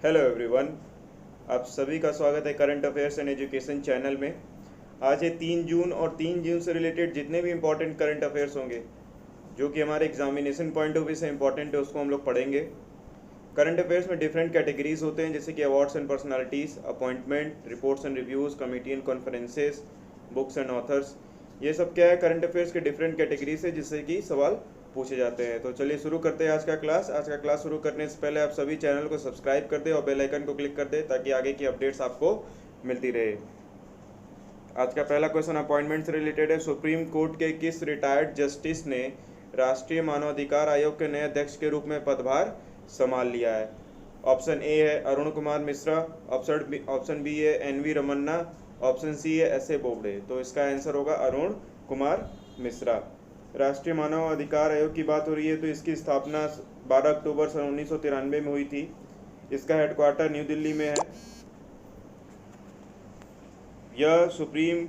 Hello everyone, आप सभी का स्वागत है current affairs and education channel में। आज है 3 जून और 3 जून से रिलेटेड जितने भी इम्पोर्टेंट करंट अफेयर्स होंगे जो कि हमारे एग्जामिनेशन पॉइंट ऑफ व्यू से इम्पोर्टेंट है उसको हम लोग पढ़ेंगे। करंट अफेयर्स में डिफरेंट कैटेगरीज होते हैं जैसे कि awards and personalities, appointment, reports and reviews, committee and conferences, books and authors. ये सब क्या है, करंट अफेयर्स के डिफरेंट कैटेगरीज है जिससे कि सवाल पूछे जाते हैं। तो चलिए शुरू करते हैं आज का क्लास शुरू करने से पहले आप सभी चैनल को सब्सक्राइब कर दें और बेल आइकन को क्लिक कर दें ताकि आगे की अपडेट्स आपको मिलती रहे। आज का पहला क्वेश्चन अपॉइंटमेंट से रिलेटेड है। सुप्रीम कोर्ट के किस रिटायर्ड जस्टिस ने राष्ट्रीय मानवाधिकार आयोग के नए अध्यक्ष के रूप में पदभार संभाल लिया है? ऑप्शन ए है अरुण कुमार मिश्रा, ऑप्शन बी है एन.वी. रमन्ना, ऑप्शन सी है एस.ए. बोबडे। तो इसका आंसर होगा अरुण कुमार मिश्रा। राष्ट्रीय मानव अधिकार आयोग की बात हो रही है तो इसकी स्थापना 12 अक्टूबर सन 1993 में हुई थी। इसका हेडक्वार्टर न्यू दिल्ली में है। यह सुप्रीम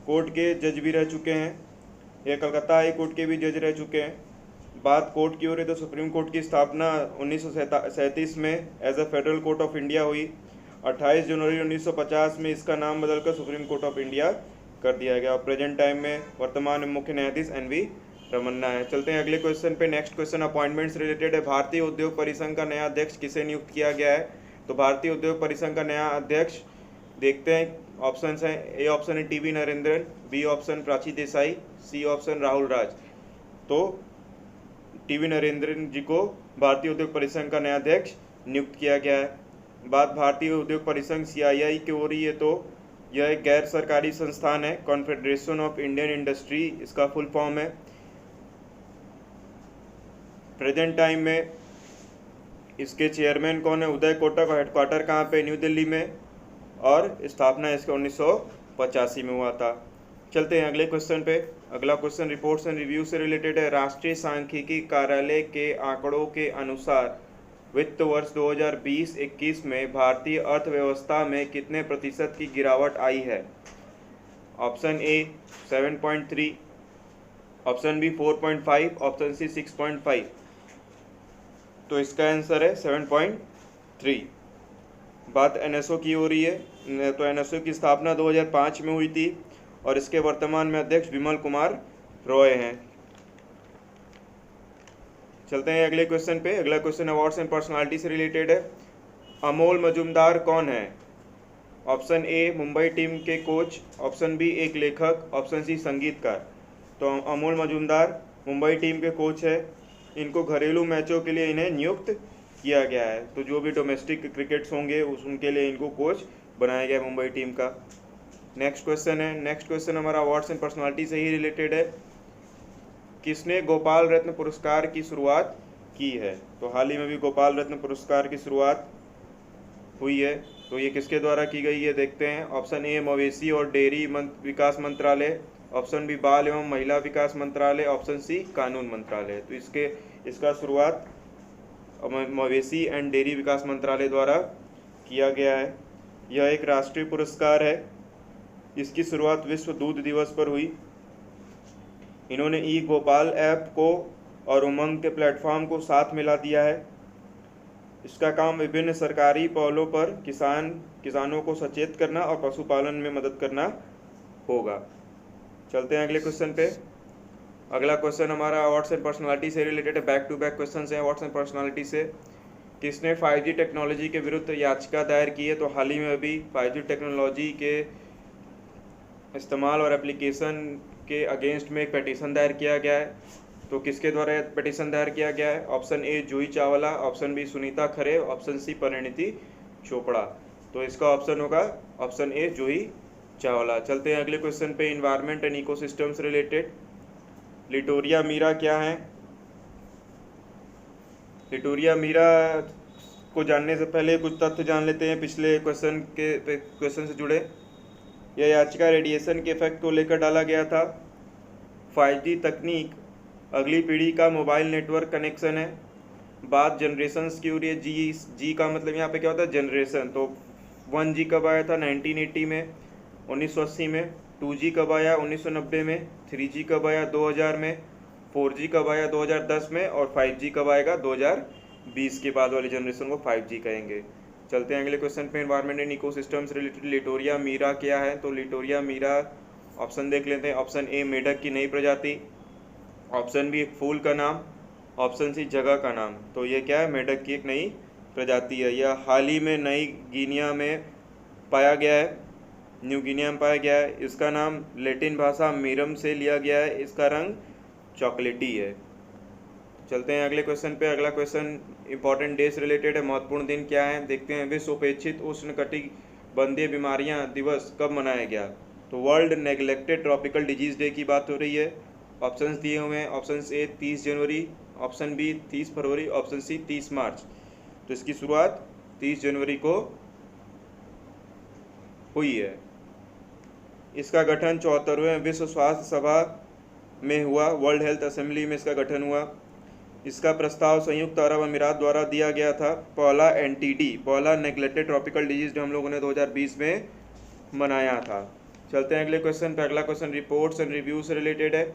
कोर्ट के जज भी रह चुके हैं। यह कलकत्ता हाई कोर्ट के भी जज रह चुके हैं। बात कोर्ट की हो रही तो सुप्रीम कोर्ट की स्थापना 1937 में as a federal court of India हुई। 28 जनवरी 1950 में इसका नाम बदलकर सुप्रीम कोर्ट ऑफ इंडिया कर दिया गया और प्रेजेंट टाइम में वर्तमान में मुख्य न्यायाधीश एन.वी. रमन्ना है। चलते हैं अगले क्वेश्चन पे। नेक्स्ट क्वेश्चन अपॉइंटमेंट से रिलेटेड है। भारतीय उद्योग परिसंघ का नया अध्यक्ष किसे नियुक्त किया गया है? तो भारतीय उद्योग परिसंघ का नया अध्यक्ष देखते हैं। ऑप्शंस हैं, ए ऑप्शन है T V. Narendran, B option Prachi Desai, C option Rahul Raj. तो टी.वी. नरेंद्रन जी को भारतीय उद्योग परिसंघ का नया अध्यक्ष नियुक्त किया गया है। बात भारतीय उद्योग परिसंघ CII की हो रही है तो यह एक गैर सरकारी संस्थान है। कॉन्फेडरेशन ऑफ इंडियन इंडस्ट्री इसका फुल फॉर्म है। प्रेजेंट टाइम में इसके चेयरमैन कौन है? उदय कोटक। और हेडक्वार्टर कहाँ पे? न्यू दिल्ली में। और स्थापना इसका 1985 में हुआ था। चलते हैं अगले क्वेश्चन पे। अगला क्वेश्चन रिपोर्ट्स एंड रिव्यू से रिलेटेड है। राष्ट्रीय सांख्यिकी कार्यालय के आंकड़ों के अनुसार वित्त वर्ष 2020-21 में भारतीय अर्थव्यवस्था में कितने प्रतिशत की गिरावट आई है? Option A 7.3, option B 4.5, option C 6.5। तो इसका आंसर है 7.3। बात NSO की हो रही है तो NSO की स्थापना 2005 में हुई थी और इसके वर्तमान में अध्यक्ष विमल कुमार रॉय हैं। चलते हैं अगले क्वेश्चन पे। अगला क्वेश्चन अवार्ड्स एंड पर्सनालिटी से रिलेटेड है। अमोल मजूमदार कौन है? ऑप्शन ए मुंबई टीम के कोच, ऑप्शन बी एक लेखक, ऑप्शन सी संगीतकार। तो अमोल मजूमदार मुंबई टीम के कोच है। इनको घरेलू मैचों के लिए इन्हें नियुक्त किया गया है। तो जो भी डोमेस्टिक क्रिकेट्स होंगे उनके लिए इनको कोच बनाया गया मुंबई टीम का। नेक्स्ट क्वेश्चन है। नेक्स्ट क्वेश्चन हमारा अवार्ड्स एंड पर्सनालिटी से ही रिलेटेड है। किसने गोपाल रत्न पुरस्कार की शुरुआत की है? तो हाल ही में भी गोपाल रत्न पुरस्कार की शुरुआत हुई है तो ये किसके द्वारा की गई है देखते हैं। ऑप्शन ए मवेशी और डेयरी विकास मंत्रालय, ऑप्शन बी बाल एवं महिला विकास मंत्रालय, ऑप्शन सी कानून मंत्रालय। तो इसका शुरुआत मवेशी एंड डेयरी विकास मंत्रालय द्वारा किया गया है। यह एक राष्ट्रीय पुरस्कार है। इसकी शुरुआत विश्व दूध दिवस पर हुई। इन्होंने ई गोपाल ऐप को और उमंग के प्लेटफॉर्म को साथ मिला दिया है। इसका काम विभिन्न सरकारी पहलों पर किसानों को सचेत करना और पशुपालन में मदद करना होगा। चलते हैं अगले क्वेश्चन पे। अगला क्वेश्चन हमारा अवार्ड्स एंड पर्सनालिटी से रिलेटेड है। बैक टू बैक क्वेश्चन हैं अवार्ड्स एंड पर्सनालिटी से। किसने 5G टेक्नोलॉजी के विरुद्ध याचिका दायर की है? तो हाल ही में अभी 5G टेक्नोलॉजी के इस्तेमाल और एप्लीकेशन के अगेंस्ट में एक पिटीशन दायर किया गया है। तो किसके द्वारा पिटीशन दायर किया गया है? Option A Juhi Chawla, option B Sunita Khare, option C Parineeti Chopra. तो इसका ऑप्शन होगा ऑप्शन ए जूही चावला। चलते हैं अगले क्वेश्चन पे। इन्वायरमेंट एंड इकोसिस्टम से रिलेटेड लिटोरिया मीरा क्या है? लिटोरिया मीरा को जानने से पहले कुछ तथ्य जान लेते हैं पिछले क्वेश्चन से जुड़े। यह याचिका रेडिएशन के इफेक्ट को लेकर डाला गया था। 5G तकनीक अगली पीढ़ी का मोबाइल नेटवर्क कनेक्शन है। बात जनरेशन्स की हो रही है। जी का मतलब यहाँ पे क्या होता है? जनरेशन। तो 1G कब आया था? 1980 में, 1980 में। 2G कब आया? 1990 में। 3G कब आया? 2000 में। 4G कब आया? 2010 में। और 5G कब आएगा? 2020 के बाद वाली जनरेशन को 5G कहेंगे। चलते हैं अगले क्वेश्चन पे। Environment and ecosystems related Litoria mira क्या है? तो लिटोरिया मीरा ऑप्शन देख लेते हैं। ऑप्शन ए मेढक की नई प्रजाति, ऑप्शन बी एक फूल का नाम, ऑप्शन सी जगह का नाम। तो ये क्या है? मेढक की एक नई प्रजाति है। यह हाल ही में नई गिनिया में पाया गया है, न्यू गिनिया में पाया गया है। इसका नाम लैटिन भाषा मीरम से लिया गया है। इसका रंग चॉकलेटी है। चलते हैं अगले क्वेश्चन पे। अगला क्वेश्चन इंपॉर्टेंट डे से रिलेटेड है। महत्वपूर्ण दिन क्या है देखते हैं। विश्व उपेक्षित उष्णकटिबंधीय बीमारियां दिवस कब मनाया गया? तो world neglected tropical disease day की बात हो रही है। ऑप्शंस दिए हुए हैं। ऑप्शन ए 30 जनवरी, ऑप्शन बी 30 फरवरी, ऑप्शन सी 30 मार्च। तो इसकी शुरुआत 30 जनवरी को हुई है। इसका गठन 74वें विश्व स्वास्थ्य सभा में हुआ। वर्ल्ड हेल्थ असेंबली में इसका गठन हुआ। इसका प्रस्ताव संयुक्त अरब अमीरात द्वारा दिया गया था। पहला एनटीडी, पहला नेग्लेक्टेड ट्रॉपिकल डिजीज डे हम लोगों ने 2020 में मनाया था। चलते हैं अगले क्वेश्चन पे। अगला क्वेश्चन रिपोर्ट्स एंड रिव्यू से रिलेटेड है।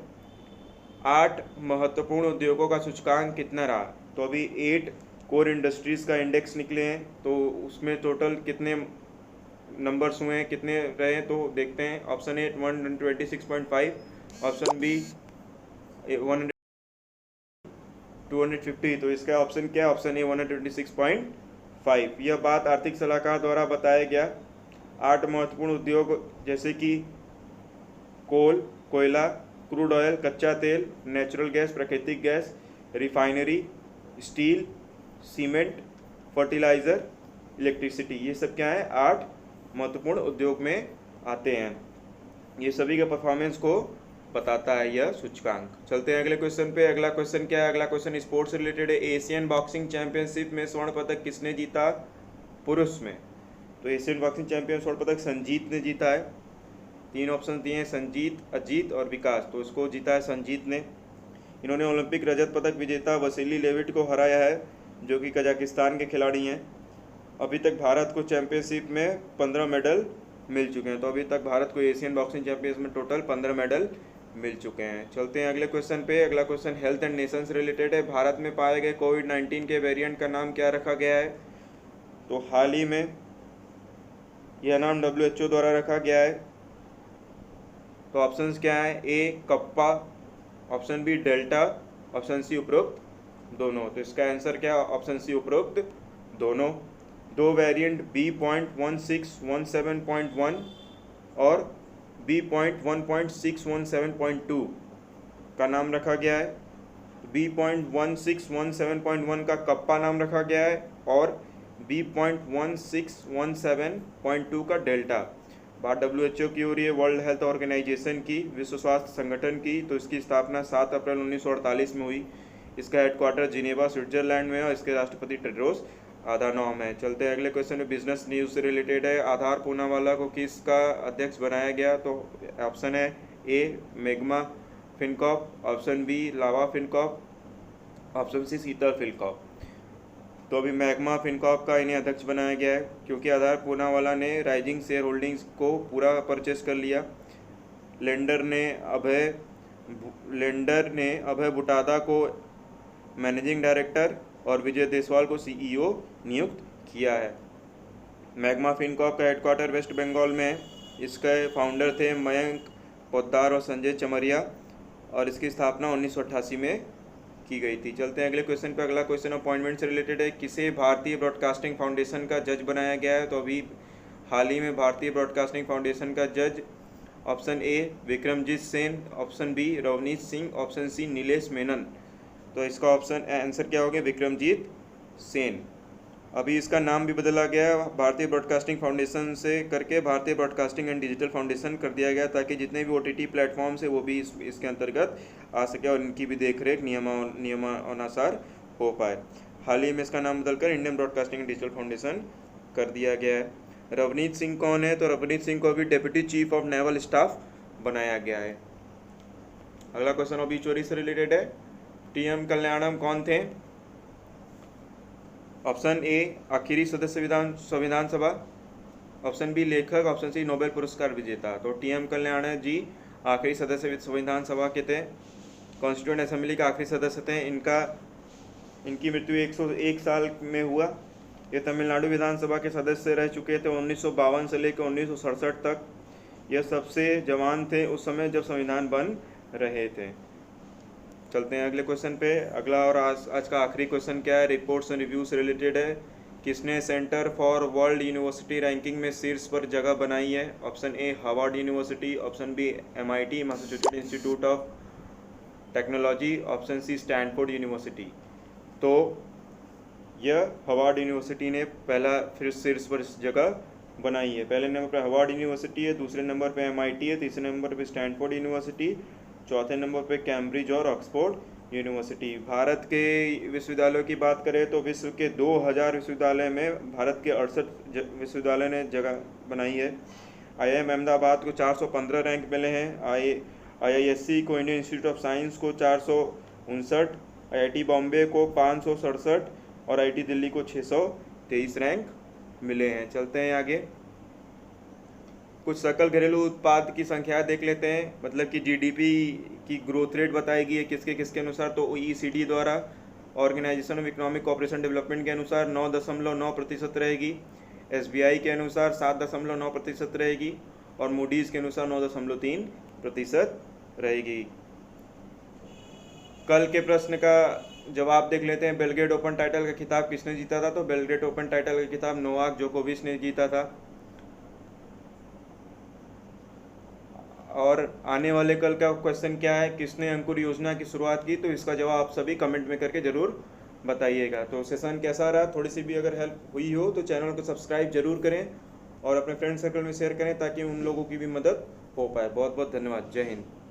8 महत्वपूर्ण उद्योगों का सूचकांक कितना रहा? तो अभी 8 कोर इंडस्ट्रीज का इंडेक्स निकले हैं, तो उसमें टोटल कितने नंबर्स हुए हैं, कितने रहे हैं, तो देखते हैं। Option A 126.5, option B 250। तो इसका ऑप्शन क्या है? Option A 126.5। यह बात आर्थिक सलाहकार द्वारा बताया गया। 8 महत्वपूर्ण उद्योग जैसे कि कोल, कोयला, क्रूड ऑयल, कच्चा तेल, नेचुरल गैस, प्राकृतिक gas, refinery, steel, cement, fertiliser, electricity, ये सब क्या है? 8 महत्वपूर्ण उद्योग में आते हैं। ये सभी के परफॉर्मेंस को बताता है यह सूचकांक। चलते हैं अगले क्वेश्चन पे। अगला क्वेश्चन क्या है? अगला क्वेश्चन स्पोर्ट्स से रिलेटेड है। एशियन बॉक्सिंग चैंपियनशिप में स्वर्ण पदक किसने जीता पुरुष में? तो एशियन बॉक्सिंग चैंपियन स्वर्ण पदक संजीत ने जीता है। 3 ऑप्शन दिए हैं, संजीत, अजीत और विकास। तो इसको जीता है संजीत ने। इन्होंने ओलंपिक रजत पदक विजेता वसीली लेविट को हराया है, जो कि कजाकिस्तान के खिलाड़ी हैं। अभी तक भारत को चैंपियनशिप में 15 मेडल मिल चुके हैं। तो अभी तक भारत को एशियन बॉक्सिंग चैंपियनशिप में टोटल 15 मेडल मिल चुके हैं। चलते हैं अगले क्वेश्चन पे। अगला क्वेश्चन हेल्थ एंड नेशन से रिलेटेड है। भारत में पाए गए कोविड-19 के वेरिएंट का नाम क्या रखा गया है? तो हाल ही में यह नाम WHO द्वारा रखा गया है। तो ऑप्शंस क्या है? A kappa, option B delta, option C उपरोक्त दोनों। तो इसका आंसर क्या है? ऑप्शन सी उपरोक्त दोनों। 2 वेरिएंट B.1617.1 और B.1.617.2 का नाम रखा गया है। B.1617.1 का कप्पा नाम रखा गया है और B.1617.2 का डेल्टा। बात WHO की हो रही है, वर्ल्ड हेल्थ ऑर्गेनाइजेशन की, विश्व स्वास्थ्य संगठन की। तो इसकी स्थापना 7 अप्रैल 1948 में हुई। इसका हेडक्वार्टर जिनेवा स्विट्जरलैंड में है और इसके राष्ट्रपति टेड्रोस अधानोम है। चलते हैं अगले क्वेश्चन में। बिजनेस न्यूज़ से रिलेटेड है। आधार पूनावाला को किसका अध्यक्ष बनाया गया? तो ऑप्शन है ए मैग्मा फिनकॉर्प, ऑप्शन बी लावा फिनकॉर्प, ऑप्शन सी शीतल फिनकॉर्प। तो अभी मैग्मा फिनकॉर्प का इन्हें अध्यक्ष बनाया गया है, क्योंकि आधार पूनावाला ने राइजिंग शेयर होल्डिंग्स को पूरा परचेस कर लिया। लेंडर ने अभय बुटादा को मैनेजिंग डायरेक्टर और विजय देसवाल को CEO नियुक्त किया है। मैग्मा फिनकॉर्प का हेडक्वार्टर वेस्ट बंगाल में है। इसके फाउंडर थे मयंक पोद्दार और संजय चमरिया और इसकी स्थापना 1988 में की गई थी। चलते हैं अगले क्वेश्चन पर। अगला क्वेश्चन अपॉइंटमेंट से रिलेटेड है। किसे भारतीय ब्रॉडकास्टिंग फाउंडेशन का जज बनाया गया है? तो अभी हाल ही में भारतीय ब्रॉडकास्टिंग फाउंडेशन का जज option A Vikramjit Sen, option B Ravneet Singh, option C Nilesh Menon. तो इसका ऑप्शन आंसर क्या हो गया? विक्रमजीत सेन। अभी इसका नाम भी बदला गया है, भारतीय ब्रॉडकास्टिंग फाउंडेशन से करके भारतीय ब्रॉडकास्टिंग एंड डिजिटल फाउंडेशन कर दिया गया, ताकि जितने भी OTT प्लेटफॉर्म्स है वो भी इसके अंतर्गत आ सके और इनकी भी देखरेख नियमानुसार हो पाए। हाल ही में इसका नाम बदलकर Indian broadcasting and digital foundation कर दिया गया है। रवनीत सिंह कौन है? तो रवनीत सिंह को अभी deputy chief of naval staff बनाया गया है। अगला क्वेश्चन ओबीचुरी से रिलेटेड है। TM कल्याणम कौन थे? ऑप्शन ए आखिरी सदस्य संविधान सभा, ऑप्शन बी लेखक, ऑप्शन सी नोबेल पुरस्कार विजेता। तो TM कल्याणम जी आखिरी सदस्य संविधान सभा के थे, कॉन्स्टिट्यूएंट असेंबली के आखिरी सदस्य थे। इनकी मृत्यु 101 साल में हुआ ये तमिलनाडु विधानसभा के सदस्य रह चुके थे 1952 से लेकर 1967 तक। यह सबसे जवान थे उस समय जब संविधान बन रहे थे। चलते हैं अगले क्वेश्चन पे। अगला और आज का आखिरी क्वेश्चन क्या है, रिपोर्ट्स एंड रिव्यू से रिलेटेड है। किसने Centre for World University Ranking में शीर्ष पर जगह बनाई है? Option A Harvard University, option B MIT Massachusetts Institute of Technology, option C Stanford University. तो यह हार्वर्ड यूनिवर्सिटी ने पहला फिर शीर्ष पर जगह बनाई है। पहले नंबर पर हार्वर्ड यूनिवर्सिटी है, दूसरे नंबर पे MIT है, तीसरे नंबर पे स्टैनफोर्ड यूनिवर्सिटी, चौथे नंबर पे कैम्ब्रिज और ऑक्सफोर्ड यूनिवर्सिटी। भारत के विश्वविद्यालयों की बात करें तो विश्व के 2000 विश्वविद्यालय में भारत के 68 विश्वविद्यालय ने जगह बनाई है। IIM अहमदाबाद को 415 रैंक मिले हैं, IISc को इंडियन इंस्टीट्यूट ऑफ साइंस को 459, IIT बॉम्बे को 567 और IIT दिल्ली को 623 रैंक मिले हैं। चलते हैं आगे। कुछ सकल घरेलू उत्पाद की संख्या देख लेते हैं, मतलब कि GDP की ग्रोथ रेट बताएगी है किसके किसके अनुसार। तो OECD द्वारा, Organisation of Economic Cooperation Development के अनुसार 9.9% रहेगी, SBI के अनुसार 7.9% रहेगी और मूडीज़ के अनुसार 9.3% रहेगी। कल के प्रश्न का जवाब देख लेते हैं। बेलग्रेड ओपन टाइटल का खिताब किसने जीता था? तो बेलग्रेड ओपन टाइटल का खिताब नोवाक जोकोविच ने जीता था। और आने वाले कल का क्वेश्चन क्या है, किसने अंकुर योजना की शुरुआत की? तो इसका जवाब आप सभी कमेंट में करके ज़रूर बताइएगा। तो सेशन कैसा रहा, थोड़ी सी भी अगर हेल्प हुई हो तो चैनल को सब्सक्राइब जरूर करें और अपने फ्रेंड सर्कल में शेयर करें ताकि उन लोगों की भी मदद हो पाए। बहुत बहुत धन्यवाद। जय हिंद।